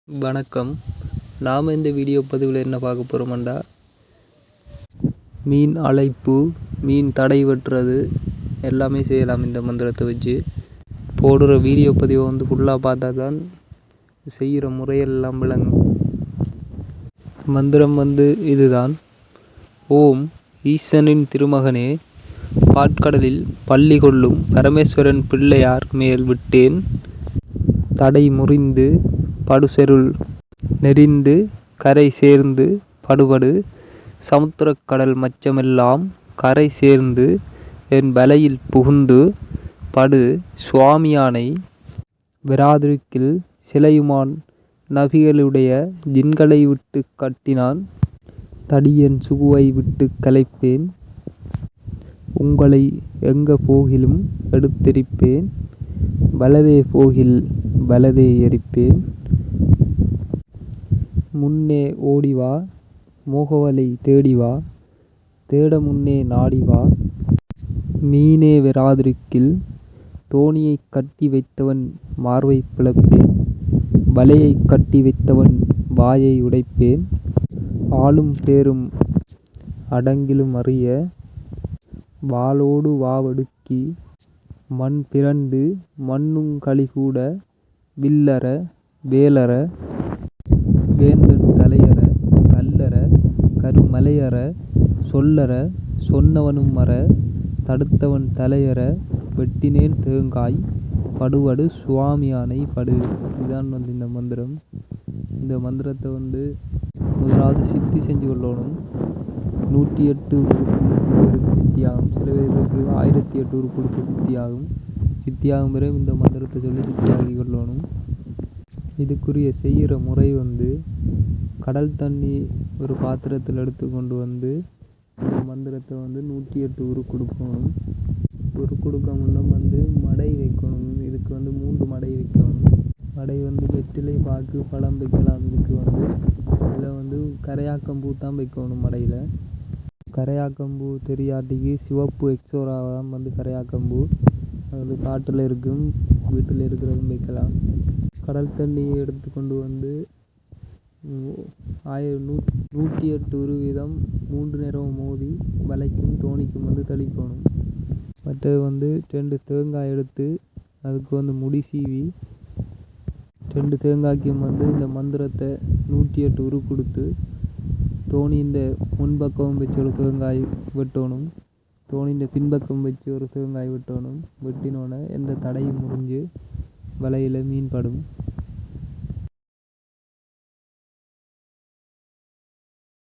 வணக்கம். நாம் இந்த வீடியோ பதிவில் என்ன பார்க்க போகிறோம்டா, மீன் அழைப்பு, மீன் தடை வெட்டுறது எல்லாமே செய்யலாம் இந்த மந்திரத்தை வச்சு. போடுற வீடியோ பதிவை ஃபுல்லாக பார்த்தா தான் செய்கிற முறையெல்லாம் விளங்கும். மந்திரம் இதுதான். ஓம் ஈசனின் திருமகனே, பாட்கடலில் பள்ளி கொள்ளும் பரமேஸ்வரன் பிள்ளையார் மேல் விட்டேன். தடை முறிந்து படுசெருள் நெறிந்து கரை சேர்ந்து படுபடு சமுத்திரக் கடல் மச்சமெல்லாம் கரை சேர்ந்து என் வலையில் புகுந்து படு சுவாமியானை விராதிருக்கில் சிலையுமான் நபிகளுடைய ஜின்களை விட்டு கட்டினான். தடியன் சுகுவை விட்டு கலைப்பேன். உங்களை எங்க போகிலும் எடுத்தெரிப்பேன். வலதே போகில் வலதே எரிப்பேன். முன்னே ஓடிவா, மோகவலை தேடிவா, தேட முன்னே நாடிவா. மீனே விராதிருக்கில் தோணியை கட்டி வைத்தவன் மார்பை பிளப்பேன். வலையை கட்டி வைத்தவன் வாயை உடைப்பேன். ஆளும் பேரும் அடங்கிலும் அறிய வாளோடு வாவடுக்கி மண் பிறண்டு மண்ணுங் களிகூட வில்லற வேலற வேந்தன் தலையற கல்லற கருமலையற சொல்லற சொன்னவனும் மற தடுத்தவன் தலையற வெட்டினேன் தேங்காய் படுவடு சுவாமியானை படு. இதுதான் இந்த மந்திரம். இந்த மந்திரத்தை முதலாவது சித்தி செஞ்சு கொள்ளணும். 108 பேருக்கு சித்தியாகும். சில பேருக்கு 1800 கொடுத்து சித்தியாகும் பிறகு இந்த மந்திரத்தை சொல்லி சித்தியாகி கொள்ளணும். இதுக்குரிய செய்கிற முறை கடல் தண்ணி ஒரு பாத்திரத்தில் எடுத்து கொண்டு இந்த மந்திரத்தை 108 உரு கொடுக்கணும். உரு கொடுக்க முன்னே மடை வைக்கணும். இதுக்கு 3 மடை வைக்கணும். மடை வெற்றிலை பாக்கு பழம் வைக்கலாம். இதுக்கு இதில் கரையாக்கம்பூ தான் வைக்கணும். மடையில் கரையாக்கம்பூ தெரியாட்டிக்கு சிவப்பு எக்ஸோராவாம் கரையாக்கம்பூ. அது காட்டில் இருக்கும், வீட்டில் இருக்கிறதும் வைக்கலாம். கடல் தண்ணியை எடுத்து கொண்டு 108 உரு வீதம் 3 நேரம் மோதி வலைக்கும் தோணிக்கும் தெளிக்கணும். மற்றது 2 தேங்காய் எடுத்து அதுக்கு முடி சீவி 2 தேங்காய்க்கும் இந்த மந்திரத்தை 108 உரு கொடுத்து தோணியின் முன்பக்கம் வச்சு ஒரு தேங்காய் வெட்டணும். தோணியின் பின்பக்கம் வச்சு ஒரு தேங்காய் வெட்டணும். வெட்டினோடனே எந்த தடையும் முறிஞ்சு வலையில் மீன் படும்.